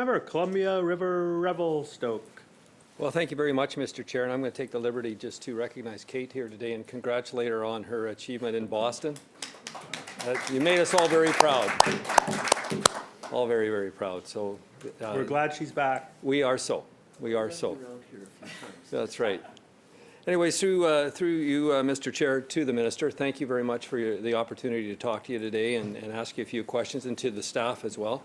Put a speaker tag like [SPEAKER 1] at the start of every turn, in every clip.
[SPEAKER 1] Member, Columbia River Revelstoke.
[SPEAKER 2] Well, thank you very much, Mr. Chair, and I'm going to take the liberty just to recognize Kate here today and congratulate her on her achievement in Boston. You made us all very proud. All very, very proud. So
[SPEAKER 1] We're glad she's back.
[SPEAKER 2] we are so. We are so. That's right. Anyways, through you, Mr. Chair, to the Minister, thank you very much for the opportunity to talk to you today and ask you a few questions, and to the staff as well.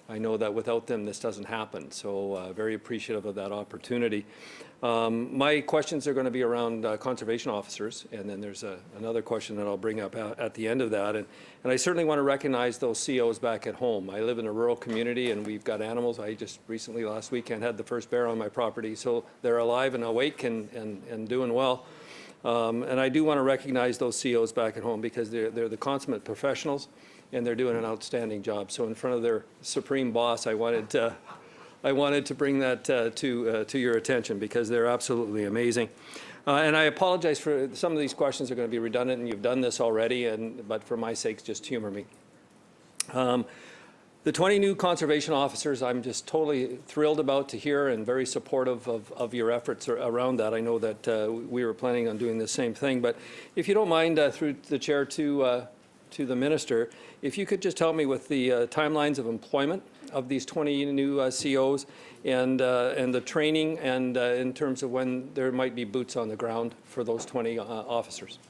[SPEAKER 2] I know that without them, this doesn't happen, so very appreciative of that opportunity. My questions are going to be around conservation officers, and then there's another question that I'll bring up at the end of that. And I certainly want to recognize those COs back at home. I live in a rural community, and we've got animals. I just recently, last weekend, had the first bear on my property, so they're alive and awake and doing well. And I do want to recognize those COs back at home because they're the consummate professionals, and they're doing an outstanding job. So in front of their supreme boss, I wanted to bring that to your attention because they're absolutely amazing. And I apologize for some of these questions are going to be redundant, and you've done this already, but for my sake, just humor me. The 20 new conservation officers, I'm just totally thrilled about to hear and very supportive of your efforts around that. I know that we were planning on doing the same thing, but if you don't mind, through the chair to the Minister, if you could just help me with the timelines of employment of these 20 new COs and the training and in terms of when there might be boots on the ground for those 20 officers.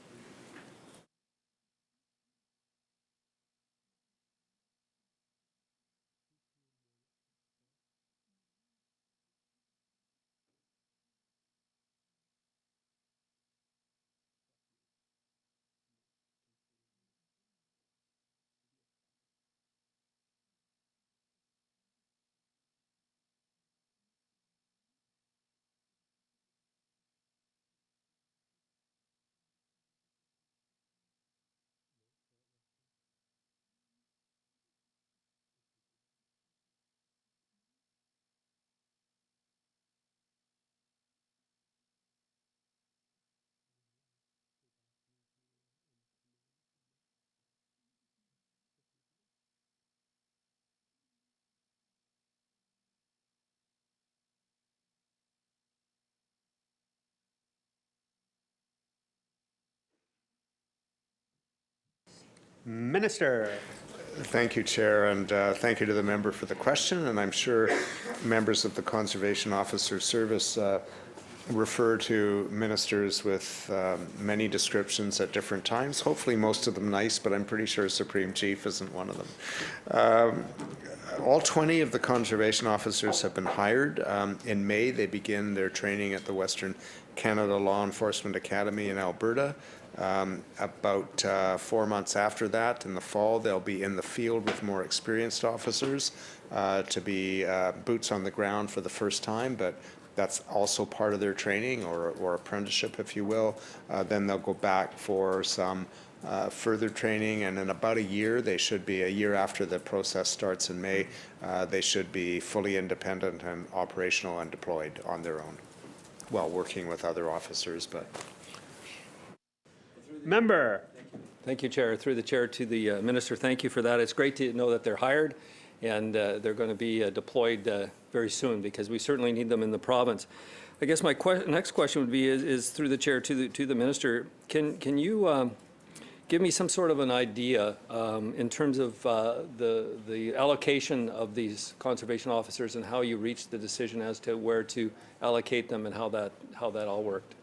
[SPEAKER 1] Minister.
[SPEAKER 3] Thank you, Chair, and thank you to the member for the question. And I'm sure members of the Conservation Officer Service refer to ministers with many descriptions at different times, hopefully most of them nice, but I'm pretty sure Supreme Chief isn't one of them. All 20 of the conservation officers have been hired. In May, they begin their training at the Western Canada Law Enforcement Academy in Alberta. About 4 months after that, in the fall, they'll be in the field with more experienced officers to be boots on the ground for the first time, but that's also part of their training or apprenticeship, if you will. Then they'll go back for some further training, and in about a year, they should be, a year after the process starts in May, they should be fully independent and operational and deployed on their own, while working with other officers. But
[SPEAKER 1] Member.
[SPEAKER 2] Thank you, Chair. Through the chair to the Minister, thank you for that. It's great to know that they're hired and they're going to be deployed very soon because we certainly need them in the province. I guess my next question would be is through the chair to the Minister. Can you give me some sort of an idea in terms of the allocation of these conservation officers and how you reached the decision as to where to allocate them and how that all worked?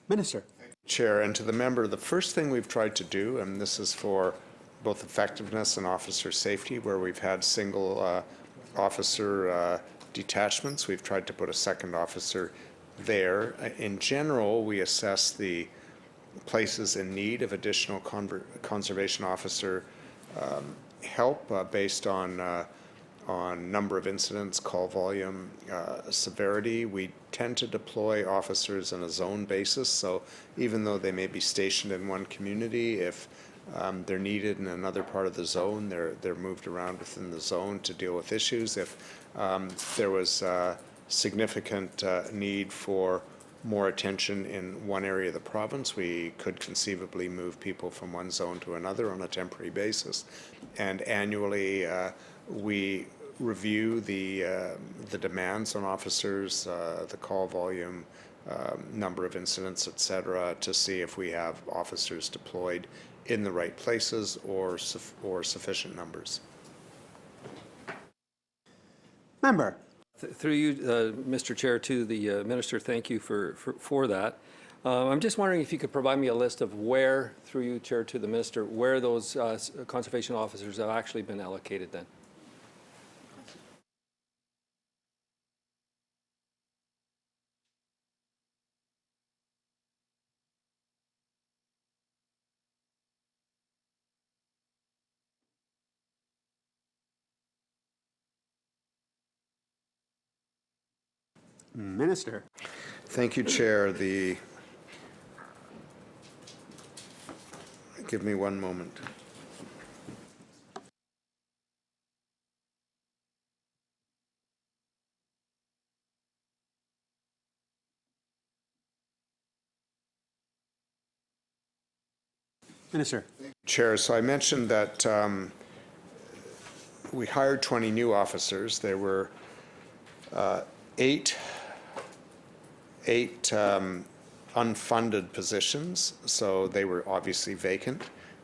[SPEAKER 1] Minister.
[SPEAKER 3] Chair, and to the member, the first thing we've tried to do, and this is for both effectiveness and officer safety, where we've had single officer detachments, we've tried to put a second officer there. In general, we assess the places in need of additional conservation officer help based on number of incidents, call volume, severity. We tend to deploy officers on a zone basis, so even though they may be stationed in one community, if they're needed in another part of the zone, they're moved around within the zone to deal with issues. If there was significant need for more attention in one area of the province, we could conceivably move people from one zone to another on a temporary basis. And annually, we review the demands on officers, the call volume, number of incidents, et cetera, to see if we have officers deployed in the right places or sufficient numbers.
[SPEAKER 1] Member.
[SPEAKER 2] Through you, Mr. Chair, to the Minister, thank you for that. I'm just wondering if you could provide me a list of where, through you, Chair, to the Minister, where those conservation officers have actually been allocated then.
[SPEAKER 1] Minister.
[SPEAKER 3] Thank you, Chair. Give me one moment.
[SPEAKER 1] Minister.
[SPEAKER 3] Chair, so I mentioned that we hired 20 new officers. There were eight unfunded positions, so they were obviously vacant,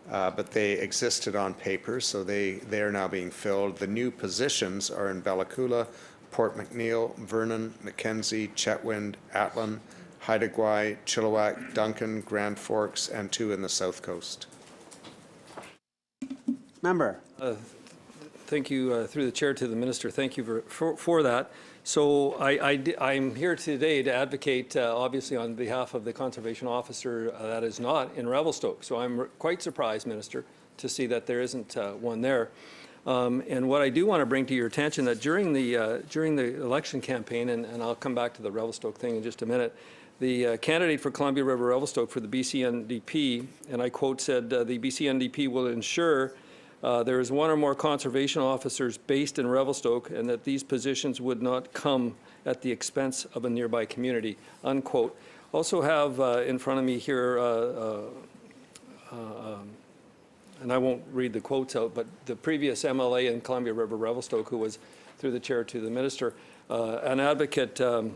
[SPEAKER 3] but they existed on paper, so they are now being filled. The new positions are in Bellacoola, Port McNeill, Vernon, Mackenzie, Chetwynd, Atlin, Haida Gwaii, Chilliwack, Duncan, Grand Forks, and 2 in the South Coast.
[SPEAKER 1] Member.
[SPEAKER 2] Thank you, through the Chair, to the Minister. Thank you for that. So I'm here today to advocate, obviously, on behalf of the conservation officer that is not in Revelstoke. So I'm quite surprised, Minister, to see that there isn't one there. And what I do want to bring to your attention that during the election campaign, and I'll come back to the Revelstoke thing in just a minute, the candidate for Columbia River Revelstoke for the BC NDP, and I quote, said, the BC NDP will ensure there is one or more conservation officers based in Revelstoke and that these positions would not come at the expense of a nearby community, unquote. Also have in front of me here, and I won't read the quotes out, but the previous MLA in Columbia River Revelstoke, who was, through the Chair, to the Minister, an advocate, in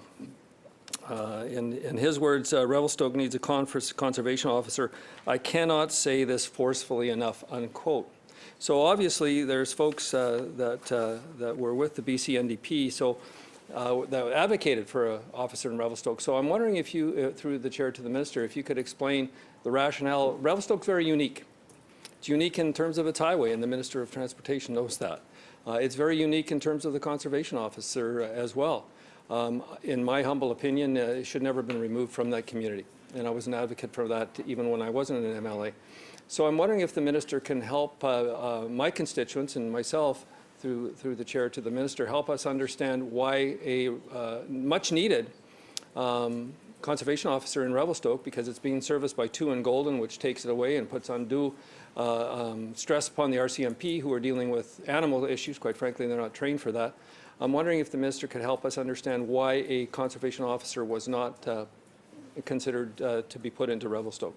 [SPEAKER 2] his words, Revelstoke needs a conservation officer. I cannot say this forcefully enough, unquote. So obviously, there's folks that were with the BC NDP, so that advocated for an officer in Revelstoke. So I'm wondering if you, through the Chair, to the Minister, if you could explain the rationale. Revelstoke's very unique. It's unique in terms of its highway, and the Minister of Transportation knows that. It's very unique in terms of the conservation officer as well. In my humble opinion, it should never have been removed from that community. And I was an advocate for that even when I wasn't an MLA. So I'm wondering if the Minister can help my constituents and myself, through the Chair, to the Minister, help us understand why a much needed conservation officer in Revelstoke, because it's being serviced by 2 in Golden, which takes it away and puts undue stress upon the RCMP, who are dealing with animal issues. Quite frankly, they're not trained for that. I'm wondering if the Minister could help us understand why a conservation officer was not considered to be put into Revelstoke.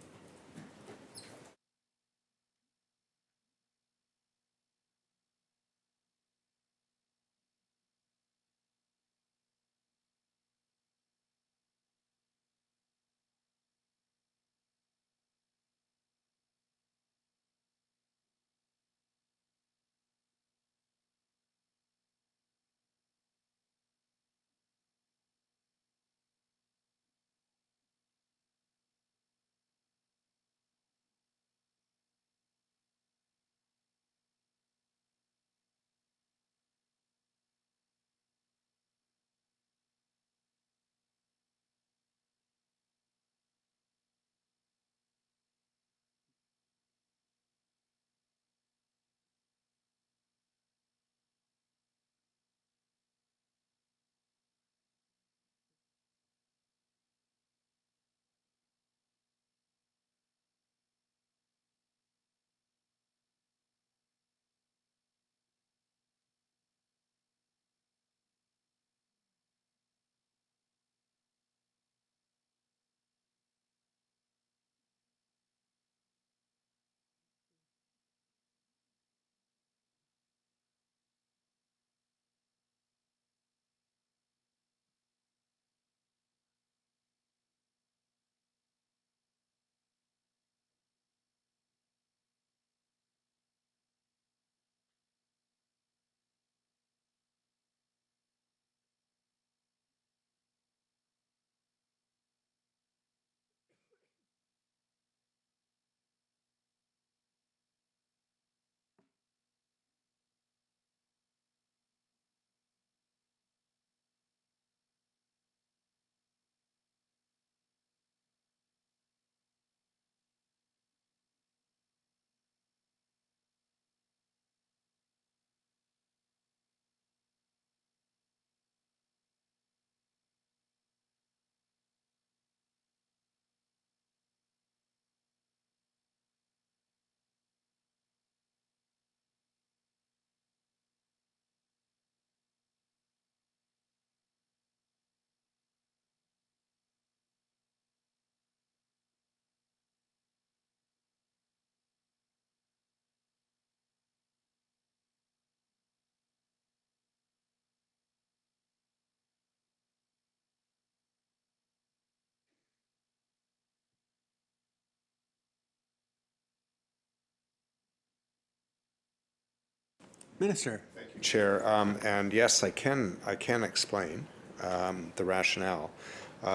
[SPEAKER 1] Minister.
[SPEAKER 3] Chair, and yes, I can explain the rationale.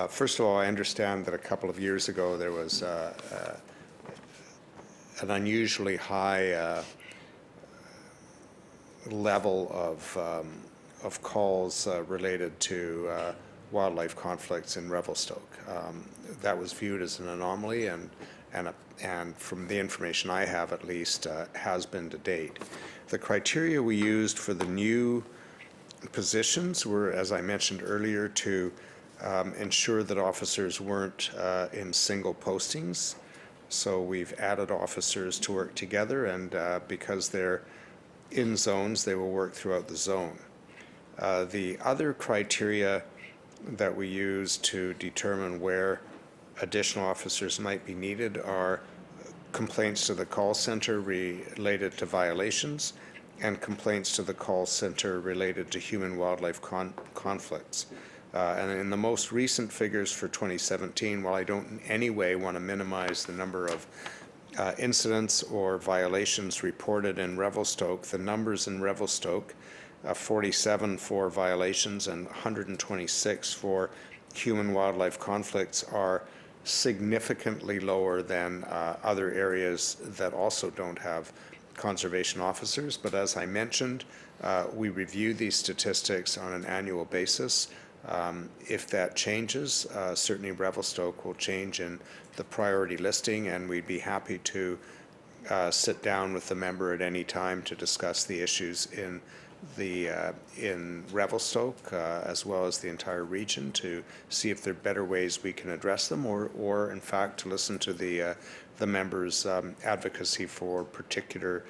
[SPEAKER 3] First of all, I understand that a couple of years ago there was an unusually high level of calls related to wildlife conflicts in Revelstoke. That was viewed as an anomaly, and from the information I have, at least, has been to date. The criteria we used for the new positions were, as I mentioned earlier, to ensure that officers weren't in single postings. So we've added officers to work together, and because they're in zones, they will work throughout the zone. The other criteria that we use to determine where additional officers might be needed are complaints to the call center related to violations and complaints to the call center related to human-wildlife conflicts. And in the most recent figures for 2017, while I don't in any way want to minimize the number of incidents or violations reported in Revelstoke, the numbers in Revelstoke, 47 for violations and 126 for human-wildlife conflicts, are significantly lower than other areas that also don't have conservation officers. But as I mentioned, we review these statistics on an annual basis. If that changes, certainly Revelstoke will change in the priority listing, and we'd be happy to sit down with the member at any time to discuss the issues in Revelstoke as well as the entire region, to see if there are better ways we can address them, or in fact to listen to the members' advocacy for particular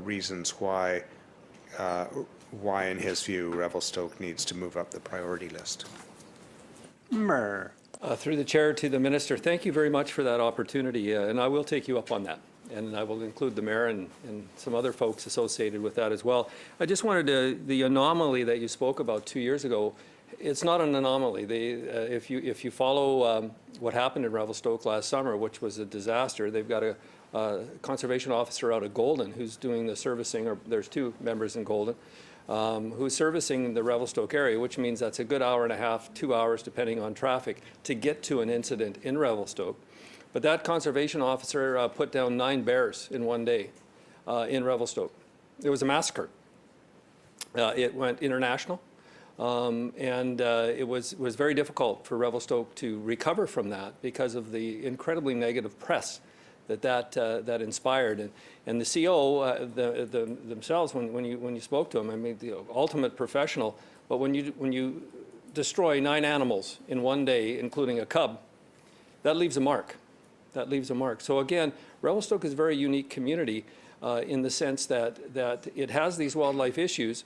[SPEAKER 3] reasons why in his view Revelstoke needs to move up the priority list.
[SPEAKER 2] Through the chair to the minister, thank you very much for that opportunity, and I will take you up on that. And I will include the mayor and some other folks associated with that as well. I just wanted to, the anomaly that you spoke about 2 years ago, it's not an anomaly. If you follow what happened in Revelstoke last summer, which was a disaster, they've got a conservation officer out of Golden who's doing the servicing, or there's two members in Golden, who's servicing the Revelstoke area, which means that's a good hour and a half, 2 hours, depending on traffic, to get to an incident in Revelstoke. But that conservation officer put down 9 bears in one day in Revelstoke. It was a massacre. It went international, and it was very difficult for Revelstoke to recover from that because of the incredibly negative press that inspired. And the CO themselves, when you spoke to them, I mean, the ultimate professional. But when you destroy 9 animals in one day, including a cub, that leaves a mark. That leaves a mark. So again, Revelstoke is a very unique community in the sense that it has these wildlife issues,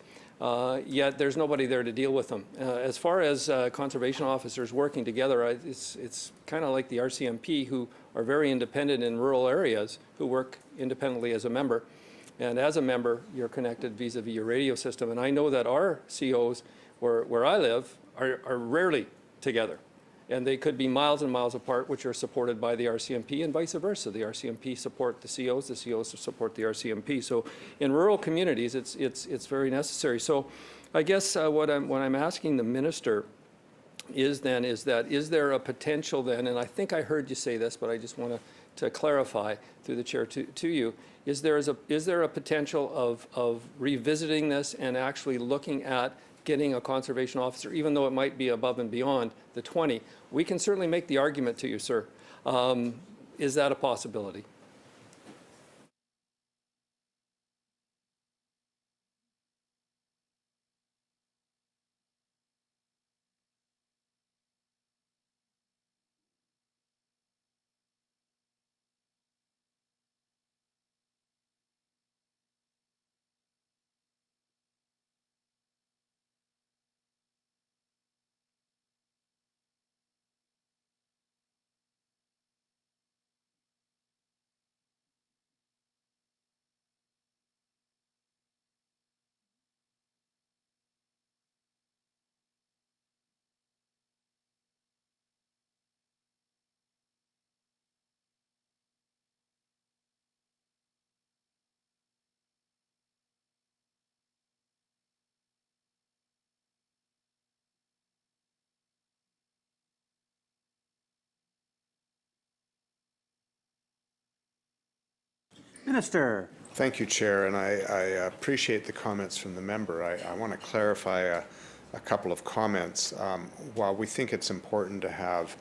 [SPEAKER 2] yet there's nobody there to deal with them. As far as conservation officers working together, it's kind of like the RCMP, who are very independent in rural areas, who work independently as a member. And as a member, you're connected vis-a-vis your radio system. And I know that our COs, where I live, are rarely together. And they could be miles and miles apart, which are supported by the RCMP, and vice versa. The RCMP support the COs support the RCMP. So in rural communities, it's very necessary. So I guess what I'm asking the minister is there a potential then, and I think I heard you say this, but I just want to clarify through the chair to you, is there a potential of revisiting this and actually looking at getting a conservation officer, even though it might be above and beyond the 20? We can certainly make the argument to you, sir. Is that a possibility?
[SPEAKER 1] Minister.
[SPEAKER 3] Thank you, Chair, and I appreciate the comments from the member. I want to clarify a couple of comments. While we think it's important to have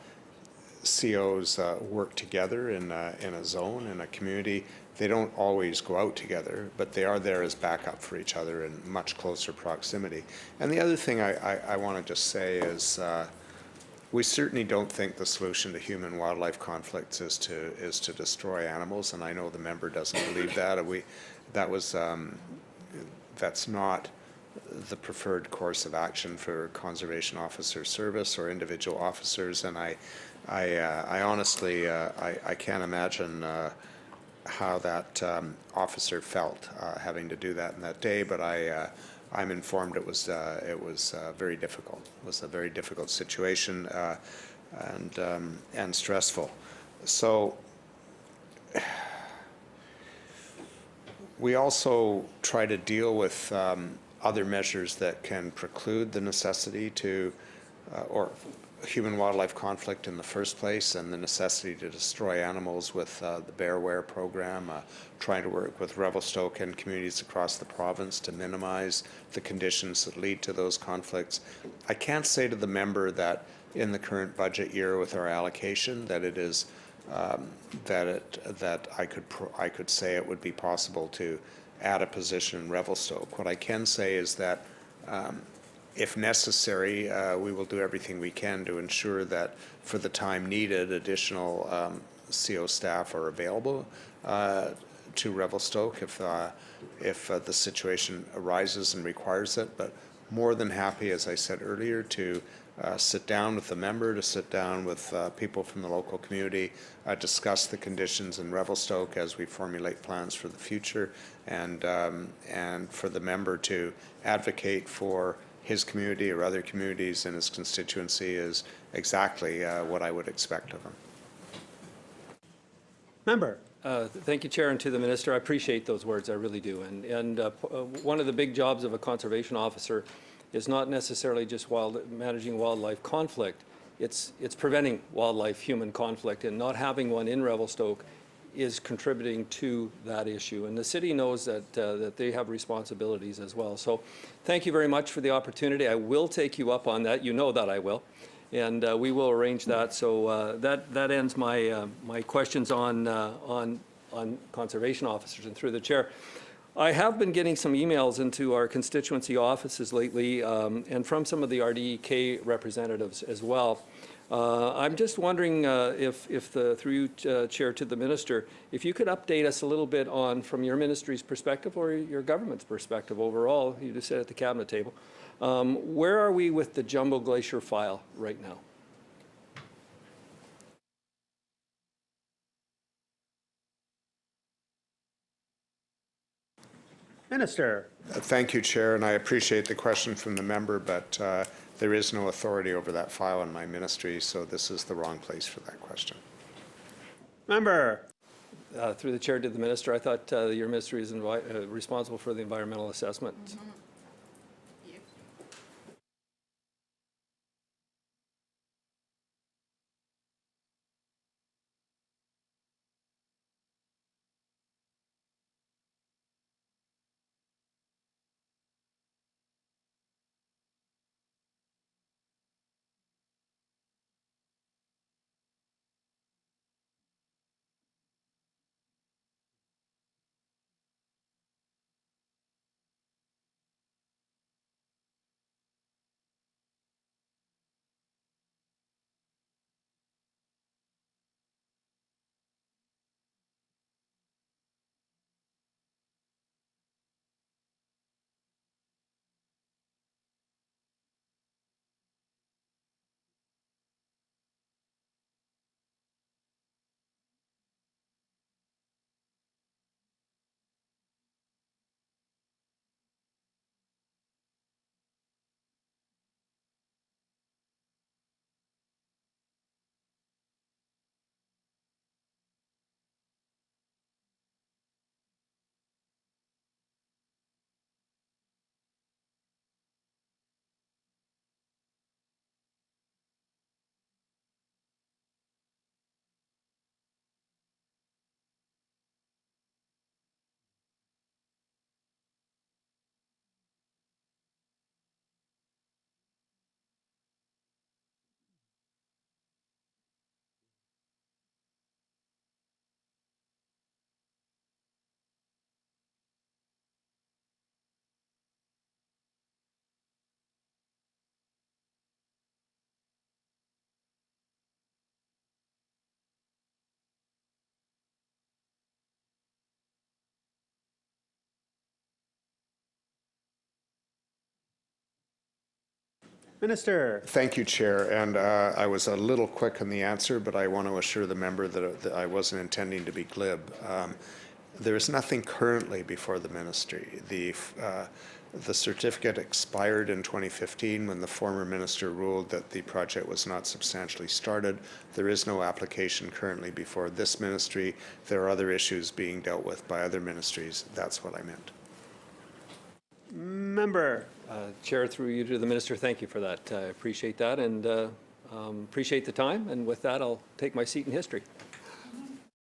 [SPEAKER 3] COs work together in a zone, in a community, they don't always go out together, but they are there as backup for each other in much closer proximity. And the other thing I want to just say is we certainly don't think the solution to human-wildlife conflicts is to destroy animals, and I know the member doesn't believe that. That's not the preferred course of action for conservation officer service or individual officers, and I honestly I can't imagine how that officer felt having to do that in that day, but I'm informed it was very difficult. It was a very difficult situation and stressful. So we also try to deal with other measures that can preclude the necessity to or human-wildlife conflict in the first place, and the necessity to destroy animals with the Bearware program, trying to work with Revelstoke and communities across the province to minimize the conditions that lead to those conflicts. I can't say to the member that in the current budget year with our allocation that it is that I could say it would be possible to add a position in Revelstoke. What I can say is that if necessary, we will do everything we can to ensure that for the time needed, additional CO staff are available to Revelstoke if the situation arises and requires it. But more than happy, as I said earlier, to sit down with the member, to sit down with people from the local community, discuss the conditions in Revelstoke as we formulate plans for the future, and for the member to advocate for his community or other communities in his constituency is exactly what I would expect of him.
[SPEAKER 1] Member.
[SPEAKER 2] Thank you, Chair, and to the Minister. I appreciate those words, I really do. And one of the big jobs of a conservation officer is not necessarily just managing wildlife conflict. It's preventing wildlife-human conflict, and not having one in Revelstoke is contributing to that issue. And the city knows that they have responsibilities as well. So thank you very much for the opportunity. I will take you up on that. You know that I will. And we will arrange that. So that ends my my questions on conservation officers. And through the chair, I have been getting some emails into our constituency offices lately, and from some of the RDEK representatives as well. I'm just wondering through you, Chair, to the Minister, if you could update us a little bit on, from your ministry's perspective or your government's perspective overall, you just said at the cabinet table, where are we with the Jumbo Glacier File right now?
[SPEAKER 1] Minister.
[SPEAKER 3] Thank you, Chair, and I appreciate the question from the member, but there is no authority over that file in my ministry, so this is the wrong place for that question.
[SPEAKER 1] Member.
[SPEAKER 2] Through the chair to the minister, I thought your ministry is responsible for the environmental assessment.
[SPEAKER 4] Mm-hmm.
[SPEAKER 1] Minister.
[SPEAKER 3] Thank you, Chair. And I was a little quick in the answer, but I want to assure the member that I wasn't intending to be glib. There is nothing currently before the ministry. The certificate expired in 2015 when the former minister ruled that the project was not substantially started. There is no application currently before this ministry. There are other issues being dealt with by other ministries. That's what I meant.
[SPEAKER 1] Member.
[SPEAKER 2] Chair, through you to the minister, thank you for that. I appreciate that and appreciate the time. And with that, I'll take my seat in history.